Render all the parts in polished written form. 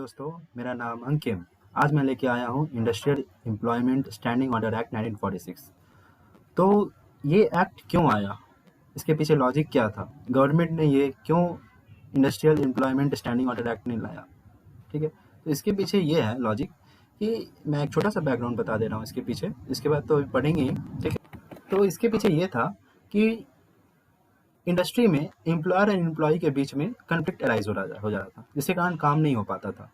दोस्तों, मेरा नाम अंकिम। आज मैं लेके आया हूँ industrial employment standing order act 1946। तो ये एक्ट क्यों आया, इसके पीछे लॉजिक क्या था, गवर्नमेंट ने ये क्यों industrial employment standing order act नहीं लाया। ठीक है, तो इसके पीछे ये है लॉजिक कि मैं एक छोटा सा बैकग्राउंड बता दे रहा हूँ इसके पीछे, इसके बाद तो पढ़ेंगे ही। ठीक है, तो इसके पीछे ये था कि इंडस्ट्री में एम्प्लॉयर एंड एम्प्लॉय के बीच में कन्फ्लिक्ट अराइज हो जा रहा था, जिसके कारण काम नहीं हो पाता था।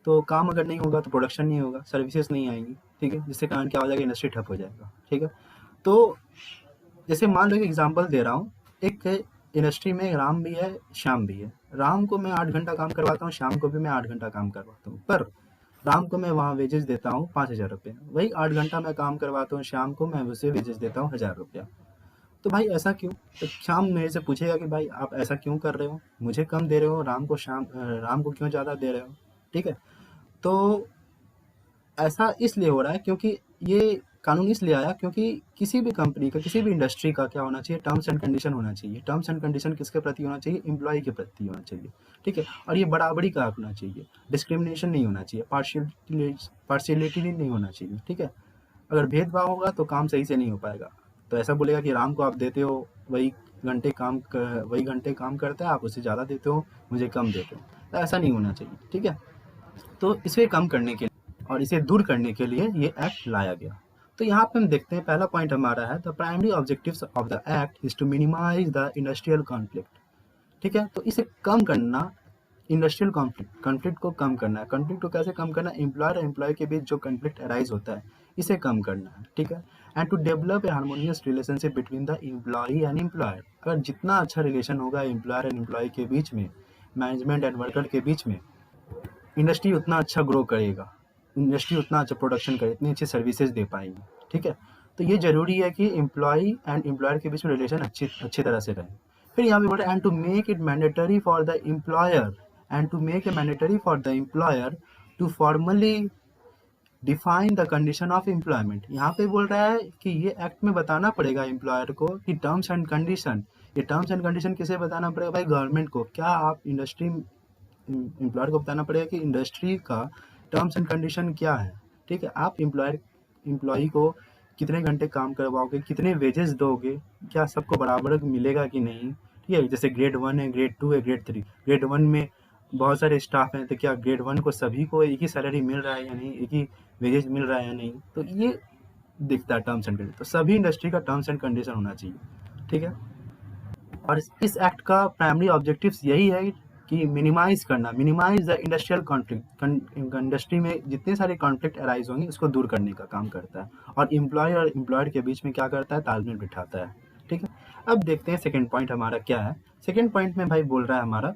तो काम अगर नहीं होगा तो प्रोडक्शन नहीं होगा, सर्विसेज नहीं आएंगी। ठीक है, जिससे कारण क्या हो जाएगा, इंडस्ट्री ठप हो जाएगा। ठीक है, तो जैसे मान लो, एक एग्जांपल दे रहा हूँ। एक इंडस्ट्री में राम भी है, श्याम भी है। राम को मैं 8 घंटा काम करवाता हूँ, श्याम को भी मैं 8 घंटा काम करवाता हूँ, पर राम को मैं वहाँ वेजेस देता हूँ 5,000 रुपये। वही 8 घंटा मैं काम करवाता हूँ, श्याम को मैं उसे वेजेस देता हूँ 1,000 रुपया। तो भाई ऐसा क्यों? तो श्याम मेरे से पूछेगा कि भाई आप ऐसा क्यों कर रहे हो, मुझे कम दे रहे हो, राम को क्यों ज़्यादा दे रहे हो। ठीक है, तो ऐसा इसलिए हो रहा है क्योंकि ये कानून इसलिए आया क्योंकि किसी भी कंपनी का, किसी भी इंडस्ट्री का क्या होना चाहिए, टर्म्स एंड कंडीशन होना चाहिए। टर्म्स एंड कंडीशन किसके प्रति होना चाहिए? एम्प्लॉय के प्रति होना चाहिए। ठीक है, और ये बराबरी का होना चाहिए, डिस्क्रिमिनेशन नहीं होना चाहिए, पार्शियलिटी नहीं होना चाहिए। ठीक है, अगर भेदभाव होगा तो काम सही से नहीं हो पाएगा। तो ऐसा बोलेगा कि राम को आप देते हो वही घंटे काम करता है, आप उसे ज़्यादा देते हो, मुझे कम देते हो। तो ऐसा नहीं होना चाहिए। ठीक है, तो इसे कम करने के लिए और इसे दूर करने के लिए ये एक्ट लाया गया। तो यहाँ पे हम देखते हैं, पहला पॉइंट हमारा है, the primary objectives of the act is to minimise the industrial conflict. ठीक है, तो इसे कम करना, इंडस्ट्रियल कॉन्फ्लिक्ट को कम करना है। कॉन्फ्लिक्ट को कैसे कम करना है? एम्प्लॉयर और एम्प्लॉय के बीच जो कॉन्फ्लिक्ट अराइज होता है, इसे कम करना है। ठीक है, and to develop a harmonious relationship between the employ and employer. अगर जितना अच्छा रिलेशन होगा एम्प्लॉयर एंड एम्प्लॉय के बीच में, मैनेजमेंट एंड वर्कर के बीच में, इंडस्ट्री उतना अच्छा ग्रो करेगा, इंडस्ट्री उतना अच्छा प्रोडक्शन करे, इतनी अच्छी सर्विसेज दे पाएगी। ठीक है, तो ये जरूरी है कि एम्प्लॉय एंड एम्प्लॉयर के बीच में रिलेशन अच्छी तरह से रहे। फिर यहाँ पे बोल रहा है, and to make it mandatory for the employer to formally define the condition of employment. यहाँ पे बोल रहा है कि ये एक्ट में बताना पड़ेगा एम्प्लॉयर को कि टर्म्स एंड कंडीशन, ये टर्म्स एंड कंडीशन किसे बताना पड़ेगा भाई? गवर्नमेंट को। क्या आप इंडस्ट्री एम्प्लॉयर को बताना पड़ेगा कि इंडस्ट्री का टर्म्स एंड कंडीशन क्या है। ठीक है, आप एम्प्लॉय को कितने घंटे काम करवाओगे, कितने वेजेस दोगे, क्या सबको बराबर मिलेगा कि नहीं। ठीक है, जैसे ग्रेड 1 है, ग्रेड 2 है, ग्रेड 3। ग्रेड 1 में बहुत सारे स्टाफ हैं, तो क्या ग्रेड 1 को सभी को एक ही सैलरी मिल रहा है या नहीं, एक ही वेजेस मिल रहा है या नहीं। तो ये दिखता है टर्म्स एंड कंडीशन। तो सभी इंडस्ट्री का टर्म्स एंड कंडीशन होना चाहिए। ठीक है, और इस एक्ट का प्राइमरी ऑब्जेक्टिव्स यही है कि minimise the industrial conflict. Industry में जितने सारे कॉन्फ्लिक्ट अराइज होंगे उसको दूर करने का काम करता है, और एम्प्लॉयर और एम्प्लॉयर के बीच में क्या करता है? तालमेल बिठाता है। ठीक है, अब देखते हैं सेकेंड पॉइंट हमारा क्या है। सेकेंड पॉइंट में भाई बोल रहा है हमारा,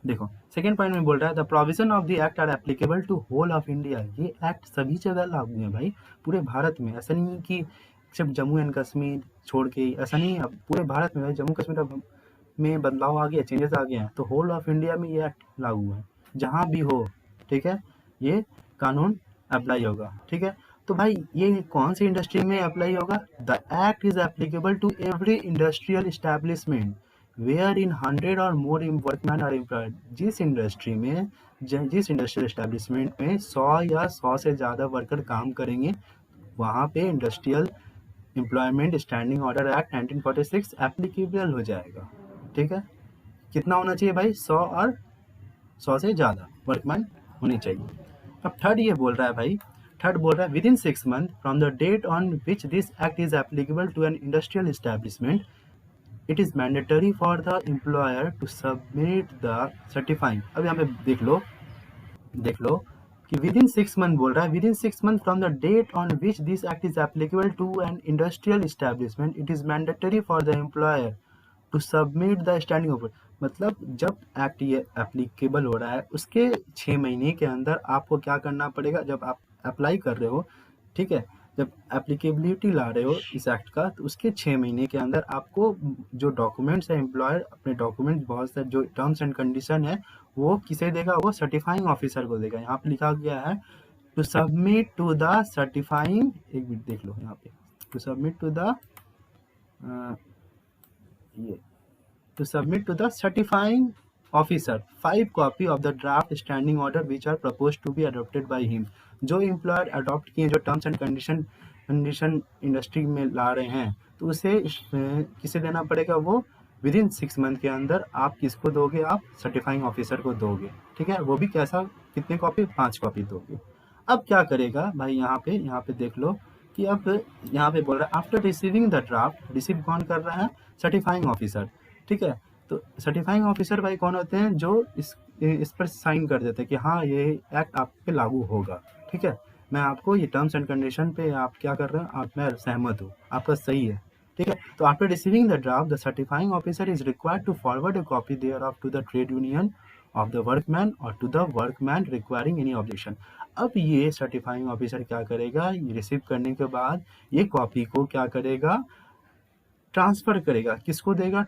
देखो सेकेंड पॉइंट में बोल रहा है, the provision of the act are applicable to whole of India. ये एक्ट सभी जगह लागू है भाई, पूरे भारत में। ऐसा नहीं है कि सिर्फ जम्मू एंड कश्मीर छोड़ के, ऐसा नहीं है, पूरे भारत में। जम्मू कश्मीर में बदलाव आ गया, चेंजेस आ गए हैं, तो होल ऑफ इंडिया में ये एक्ट लागू है, जहाँ भी हो। ठीक है, ये कानून अप्लाई होगा। ठीक है, तो भाई ये कौन सी इंडस्ट्री में अप्लाई होगा? The act is applicable to every industrial establishment where in 100 और मोर वर्कमैन आर एम्प्लॉयड। जिस इंडस्ट्रियल इस्टेब्लिशमेंट में 100 या 100 से ज़्यादा वर्कर काम करेंगे, वहाँ पे industrial employment standing order act 1946 applicable हो जाएगा। ठीक है, कितना होना चाहिए भाई? 100 और 100 से ज़्यादा वर्कमैन होनी चाहिए। अब थर्ड ये बोल रहा है भाई, थर्ड बोल रहा है, with in 6 month from the date on which this act is applicable to an industrial establishment, it is mandatory for the employer to submit the certifying. अब यहाँ पे देख लो कि विद इन 6 मंथ बोल रहा है, with in 6 month from the date on which this act is applicable to an industrial establishment, it is mandatory for the employer to submit the standing order. मतलब जब एक्ट ये applicable हो रहा है, उसके 6 महीने के अंदर आपको क्या करना पड़ेगा? जब आप अप्लाई कर रहे हो, ठीक है, जब एप्लीकेबिलिटी ला रहे हो इस एक्ट का, तो उसके 6 महीने के अंदर आपको जो डॉक्यूमेंट्स है, एम्प्लॉयर अपने डॉक्यूमेंट्स, बहुत सारे जो टर्म्स एंड कंडीशन है, वो किसे देगा? वो सर्टिफाइंग ऑफिसर को देगा। यहाँ पे लिखा गया है to submit to the certifying, एक मिनट देख लो यहाँ पे, टू सबमिट टू द ये to submit to the certifying officer 5 copy of the draft standing order which are propose to be adopted by him. जो एम्प्लॉयर अडॉप्ट किए, जो terms and condition industry में ला रहे हैं, तो उसे किसे देना पड़ेगा, वो विद इन 6 मंथ के अंदर आप किसको दोगे, आप सर्टिफाइंग ऑफिसर को दोगे। ठीक है, वो भी कैसा, कितने कॉपी, 5 कॉपी दोगे। अब क्या करेगा भाई, यहाँ पे देख लो कि अब यहाँ पे बोल रहा है after receiving the draft, receive कौन कर रहा है, सर्टिफाइंग ऑफिसर। ठीक है, तो सर्टिफाइंग ऑफिसर भाई कौन होते हैं, जो इस पर साइन कर देते हैं कि हाँ ये एक्ट आप पे लागू होगा। ठीक है, मैं आपको ये टर्म्स एंड कंडीशन पे आप क्या कर रहे हैं, आप मैं सहमत हूँ, आपका सही है। ठीक है, तो after receiving the draft the certifying officer is required to forward a copy thereof to the trade union of the workman और to the workman requiring any objection. अब ये सर्टिफाइंग ऑफिसर क्या करेगा, ये रिसीव करने के बाद ये कॉपी को क्या करेगा, ट्रांसफर करेगा, किसको देगा,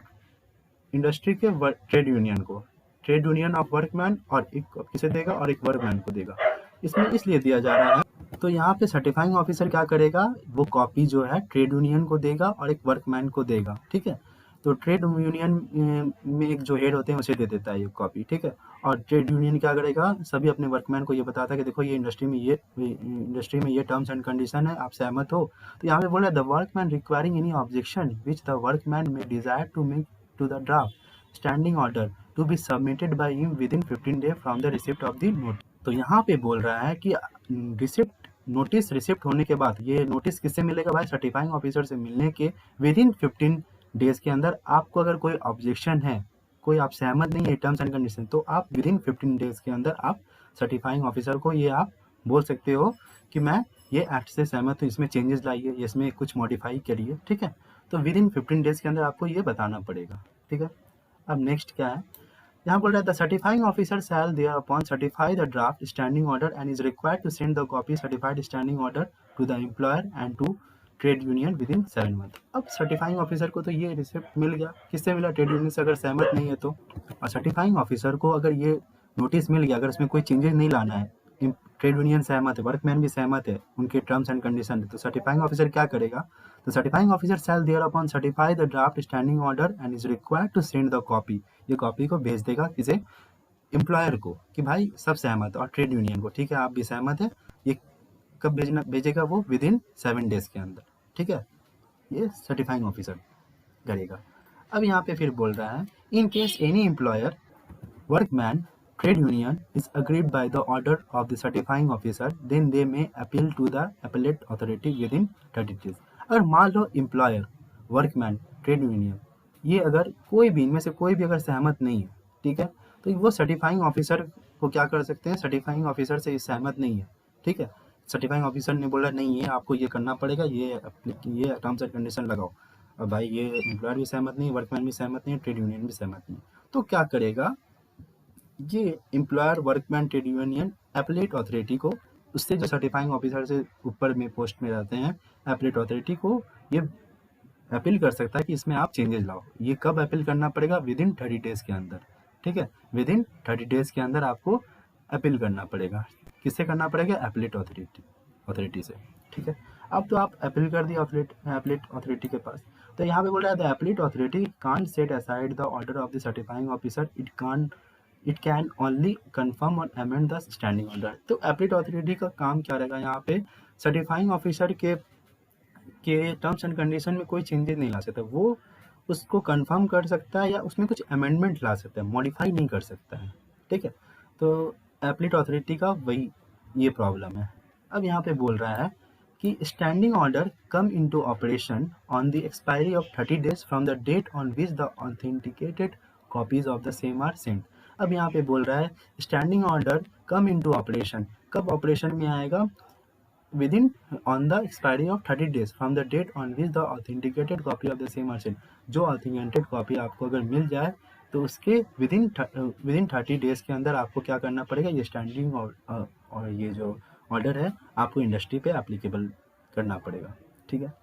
इंडस्ट्री के ट्रेड यूनियन को, ट्रेड यूनियन ऑफ वर्कमैन, और एक किसे देगा, और एक वर्कमैन को देगा। इसमें इसलिए दिया जा रहा है, तो यहाँ पे सर्टिफाइंग ऑफिसर क्या करेगा, वो कॉपी जो है ट्रेड यूनियन को देगा और एक वर्कमैन को देगा। ठीक है, तो ट्रेड यूनियन में एक जो हेड होते हैं उसे दे देता है ये कॉपी। ठीक है, और ट्रेड यूनियन क्या करेगा, सभी अपने वर्कमैन को ये बताता है कि देखो ये इंडस्ट्री में ये टर्म्स एंड कंडीशन है, आप सहमत हो। तो यहाँ पे बोला the workman requiring any objection which the workman may desire to make to the draft standing order to be submitted by him within 15 days from the receipt of the notice। तो यहाँ पे बोल रहा है कि नोटिस रिसिप्ट होने के बाद, ये नोटिस किससे मिलेगा भाई, सर्टिफाइंग ऑफिसर से मिलने के विद इन 15 डेज के अंदर आपको अगर कोई ऑब्जेक्शन है, कोई आप सहमत नहीं है टर्म्स एंड कंडीशन, तो आप विद इन 15 डेज के अंदर आप सर्टिफाइंग ऑफिसर को ये आप बोल सकते हो कि मैं ये एक्ट से सहमत हूँ, इसमें चेंजेस लाइए, इसमें कुछ मॉडिफाई करिए। ठीक है, तो विद इन 15 डेज के अंदर आपको ये बताना पड़ेगा। ठीक है, अब नेक्स्ट क्या है, यहाँ बोल रहा है the certifying officer shall thereupon certify the draft standing order and is required to send the copy certified standing order to the employer and to trade union within 7 month. अब certifying officer को तो ये receipt मिल गया, किससे मिला, trade union से, अगर सहमत नहीं है तो। और सर्टिफाइंग ऑफिसर को अगर ये नोटिस मिल गया, अगर इसमें कोई चेंजेस नहीं लाना है, ट्रेड यूनियन सहमत है, वर्कमैन भी सहमत है, उनके टर्म्स एंड कंडीशन, तो सर्टिफाइंग ऑफिसर क्या करेगा, तो certifying officer shall thereupon certify the draft standing order and is required to send the copy. ये कॉपी को भेज देगा किसे, एम्प्लॉयर को, कि भाई सब सहमत, और ट्रेड यूनियन को, ठीक है आप भी सहमत है। ये कब भेजेगा, वो विद इन 7 डेज के अंदर। ठीक है, ये सर्टिफाइंग ऑफिसर करेगा। अब यहाँ पे फिर बोल रहा है in case any employer workman trade union is agreed by the order of the certifying officer, then they may appeal to the appellate authority within 30 days। अगर मान लो एम्प्लॉयर, वर्कमैन, ट्रेड यूनियन, ये अगर कोई भी इनमें से कोई भी अगर सहमत नहीं है, ठीक है, तो वो सर्टिफाइंग ऑफिसर को क्या कर सकते हैं, सर्टिफाइंग ऑफिसर से सहमत नहीं है। ठीक है, सर्टिफाइंग ऑफिसर ने बोला नहीं है आपको ये करना पड़ेगा, ये टर्म्स एंड कंडीशन लगाओ। अब भाई ये एम्प्लॉयर भी सहमत नहीं, वर्कमैन भी सहमत नहीं, ट्रेड यूनियन भी सहमत नहीं, तो क्या करेगा, ये employer, workman, trade union appellate authority को, उससे जो सर्टिफाइंग ऑफिसर से ऊपर में पोस्ट में रहते हैं, एपलेट अथॉरिटी को ये अपील कर सकता है कि इसमें आप चेंजेस लाओ। ये कब अपील करना पड़ेगा, विद इन 30 डेज के अंदर। ठीक है, विद इन 30 डेज के अंदर आपको अपील करना पड़ेगा, किससे करना पड़ेगा, एपलेट अथॉरिटी से। ठीक है, अब तो आप अपील कर दिए एपलेट अथॉरिटी के पास, तो यहाँ पे बोल रहा है the appellate authority can't set aside the order of the certifying officer, it can only confirm or amend the standing order. तो एपलेट अथॉरिटी का काम क्या रहेगा, यहाँ पे सर्टिफाइंग ऑफिसर के टर्म्स एंड कंडीशन में कोई चेंजेस नहीं ला सकता, वो उसको कंफर्म कर सकता है या उसमें कुछ अमेंडमेंट ला सकता है, मॉडिफाई नहीं कर सकता है। ठीक है, तो एपलेट अथॉरिटी का वही ये प्रॉब्लम है। अब यहाँ पे बोल रहा है कि standing order come into operation on the expiry of 30 days from the date on which the authenticated copies of the same are sent. अब यहाँ पे बोल रहा है standing order come into operation, कब ऑपरेशन में आएगा, within on the expiry of 30 days from the date on which the authenticated copy of the same are sent। जो ऑथेंटिकेटेड कॉपी आपको अगर मिल जाए तो उसके विदिन 30 डेज के अंदर आपको क्या करना पड़ेगा, ये स्टैंडिंग और ये जो ऑर्डर है आपको इंडस्ट्री पे एप्लीकेबल करना पड़ेगा। ठीक है,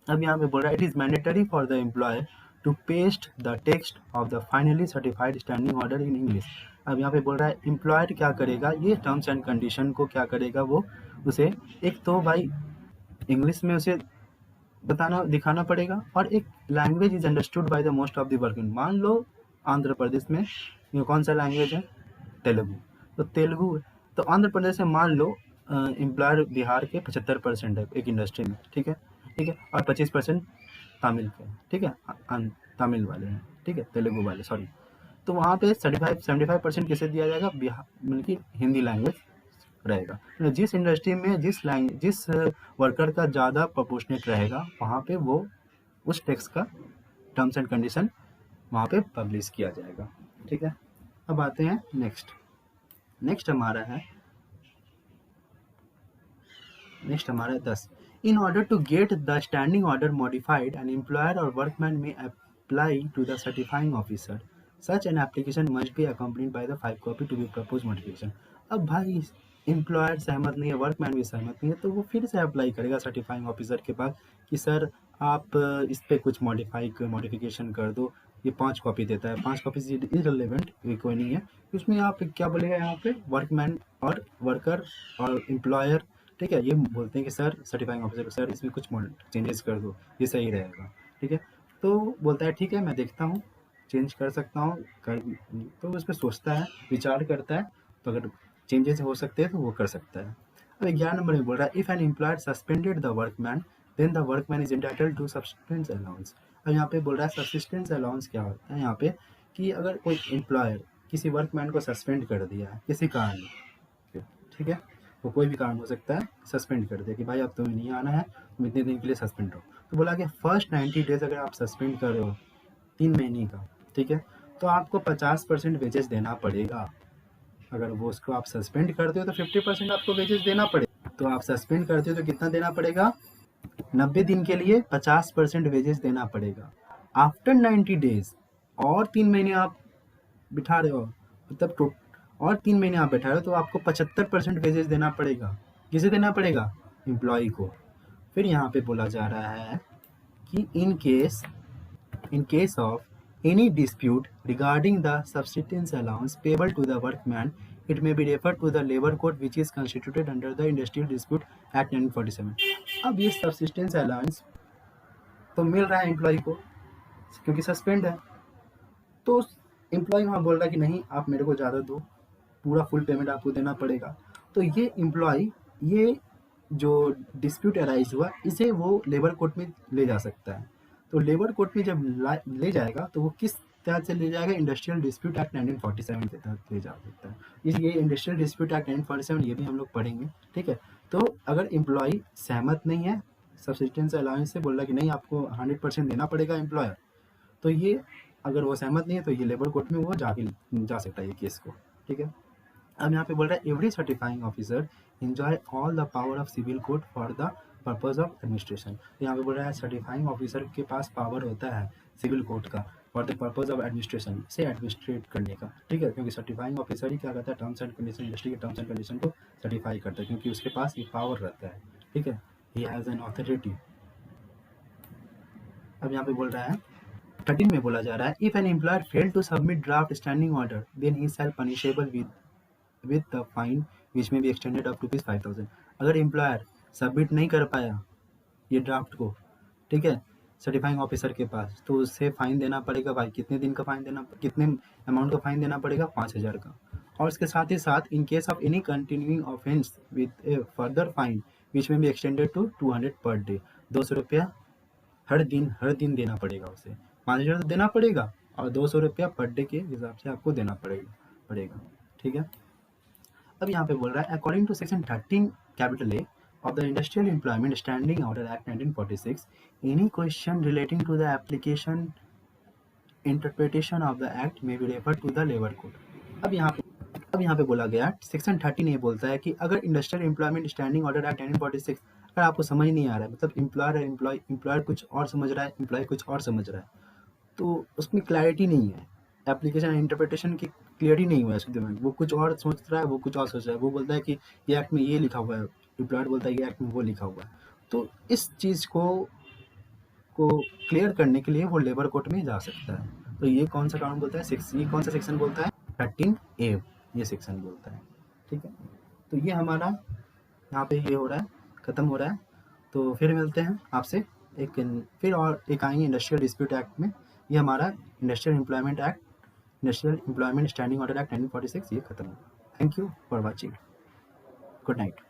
अब यहाँ पे बोल रहा है it is mandatory for the employer to paste the text of the finally certified standing order in English. अब यहाँ पे बोल रहा है एम्प्लॉयर क्या करेगा, ये टर्म्स एंड कंडीशन को क्या करेगा, वो उसे एक तो भाई इंग्लिश में उसे दिखाना पड़ेगा, और एक language is understood by the most of the working. मान लो आंध्र प्रदेश में ये कौन सा लैंग्वेज है? तेलुगु। तो तेलुगु, तो आंध्र प्रदेश में मान लो एम्प्लॉयर बिहार के 75% है एक इंडस्ट्री में, ठीक है, ठीक है, और 25% तमिल के, ठीक है, तमिल वाले हैं, ठीक है, तेलुगु वाले, सॉरी। तो वहाँ पे 75% किसे दिया जाएगा? बिहार, मतलब कि हिंदी लैंग्वेज रहेगा। तो जिस इंडस्ट्री में जिस वर्कर का ज़्यादा प्रोपोर्शनेट रहेगा, वहाँ पे वो उस टैक्स का टर्म्स एंड कंडीशन वहाँ पे पब्लिश किया जाएगा, ठीक है। अब आते हैं नेक्स्ट हमारा 10। In order to get the standing order modified, an employer or workman may apply to the certifying officer, such an application must be accompanied by the 5 copy to be propose modification. अब भाई employer सहमत नहीं है, workman भी सहमत नहीं है, तो वो फिर से अप्लाई करेगा सर्टिफाइंग ऑफिसर के पास कि सर आप इस पर कुछ मॉडिफिकेशन कर दो। ये 5 कॉपी देता है, 5 कॉपी इररिलेवेंट, ये कोई नहीं है। उसमें आप क्या बोलेगा यहाँ पे? वर्कमैन और वर्कर और एम्प्लॉयर, ठीक है, ये बोलते हैं कि सर सर्टिफाइंग ऑफिसर, सर इसमें कुछ चेंजेस कर दो, ये सही रहेगा, ठीक है। तो बोलता है ठीक है, मैं देखता हूँ, चेंज कर सकता हूँ कर, तो उस पर सोचता है, विचार करता है, तो अगर चेंजेस हो सकते हैं तो वो कर सकता है। अब 11 नंबर में बोल रहा है, if an employer suspended the workman then the workman is entitled to subsistence allowance. अब यहाँ पे बोल रहा है सब्सिस्टेंस अलाउंस क्या होता है यहाँ पे, कि अगर कोई एम्प्लॉयर किसी वर्कमैन को सस्पेंड कर दिया है किसी कारण, ठीक है, वो कोई भी कारण हो सकता है, सस्पेंड कर दे कि भाई अब तुम्हें नहीं आना है, तुम इतने दिन के लिए सस्पेंड हो। तो बोला कि फर्स्ट 90 डेज अगर आप सस्पेंड कर रहे हो 3 महीने का, ठीक है, तो आपको 50% वेजेस देना पड़ेगा। अगर वो उसको आप सस्पेंड करते हो तो 50% आपको वेजेस देना पड़ेगा। तो आप सस्पेंड करते हो तो कितना देना पड़ेगा? 90 दिन के लिए 50% वेजेस देना पड़ेगा। आफ्टर 90 डेज और 3 महीने आप बिठा रहे हो, मतलब और 3 महीने आप बैठा रहे हो, तो आपको 75% वेजेस देना पड़ेगा। किसे देना पड़ेगा? एम्प्लॉय को। फिर यहाँ पे बोला जा रहा है कि in case of any dispute regarding the subsistence allowance payable to the workman, it may be referred to the labor code which is constituted under the Industrial Dispute Act 1947। अब ये subsistence allowance तो मिल रहा है employ को क्योंकि suspend है, तो employ वहाँ बोल रहा है कि नहीं आप मेरे को ज़्यादा दो, पूरा फुल पेमेंट आपको देना पड़ेगा। तो ये एम्प्लॉय, ये जो डिस्प्यूट अराइज हुआ, इसे वो लेबर कोर्ट में ले जा सकता है। तो लेबर कोर्ट में जब ले जाएगा तो वो किस तहत से ले जाएगा? इंडस्ट्रियल डिस्प्यूट एक्ट 1947 के तहत ले जा सकता है। इसलिए इंडस्ट्रियल डिस्प्यूट एक्ट 1947 ये भी हम लोग पढ़ेंगे, ठीक है। तो अगर एम्प्लॉय सहमत नहीं है सब्सिस्टेंस अलाउंस से, बोल रहा है कि नहीं आपको 100% देना पड़ेगा एम्प्लॉयर, तो ये अगर वो सहमत नहीं है तो ये लेबर कोर्ट में वो जा सकता है ये केस को, ठीक है। अब यहाँ पे बोल रहा है every certifying officer enjoy all the power of civil code for the purpose of administration. तो यहाँ पे बोल रहा है सर्टिफाइंग ऑफिसर के पास पावर होता है सिविल कोड का for the purpose of administration, से एडमिनिस्ट्रेट करने का, ठीक है, क्योंकि सर्टिफाइंग ऑफिसर ही क्या करता है? टर्म्स एंड कंडीशन, इंडस्ट्री के टर्म्स एंड कंडीशन को सर्टिफाई करता है, क्योंकि उसके पास ये पावर रहता है, ठीक है, ही हैज़ एन ऑथोरिटी। अब यहाँ पे बोल रहा है 13 में बोला जा रहा है if an employer fail to submit draft standing order then he shall punishable with the fine which may be extended up to 5,000। अगर एम्प्लॉयर सबमिट नहीं कर पाया ये ड्राफ्ट को, ठीक है, सर्टिफाइंग ऑफिसर के पास, तो उससे फाइन देना पड़ेगा। भाई कितने दिन का फाइन देना, कितने अमाउंट का फाइन देना पड़ेगा? 5,000 का। और इसके साथ ही साथ in case of any continuing offence with A further fine which may be extended to 200 per day, 200 रुपया हर दिन देना पड़ेगा उसे। 5,000 तो देना पड़ेगा और 200 रुपया पर डे के हिसाब से आपको देना पड़ेगा, ठीक है। अब यहाँ पे बोल रहा है according to section 13 capital A of the Industrial Employment Standing Order Act 1946, any question relating to the application interpretation of the act may be referred to the labor code। अब यहाँ पे बोला गया सेक्शन 13 ये बोलता है कि अगर industrial employment standing order act 1946 अगर आपको समझ नहीं आ रहा है, मतलब एम्प्लॉयर कुछ और समझ रहा है, एम्प्लॉय कुछ और समझ रहा है, तो उसमें क्लैरिटी नहीं है, एप्लीकेशन इंटरप्रिटेशन की क्लियरिटी नहीं हुआ है उसके दिमाग में, वो कुछ और सोच रहा है, वो कुछ और सोच रहा है, वो बोलता है कि ये एक्ट में ये लिखा हुआ है, एम्प्लॉयर बोलता है ये एक्ट में वो लिखा हुआ है। तो इस चीज़ को क्लियर करने के लिए वो लेबर कोर्ट में जा सकता है। तो ये कौन सा कानून बोलता है? ये कौन सा सेक्शन बोलता है? 13A ये सेक्शन बोलता है, ठीक है। तो ये हमारा यहाँ पे ये हो रहा है, ख़त्म हो रहा है। तो फिर मिलते हैं आपसे फिर एक आएंगे इंडस्ट्रियल डिस्प्यूट एक्ट में। ये हमारा industrial employment act national employment standing order act 1946 ये खत्म हुआ। Thank you for watching. Good night.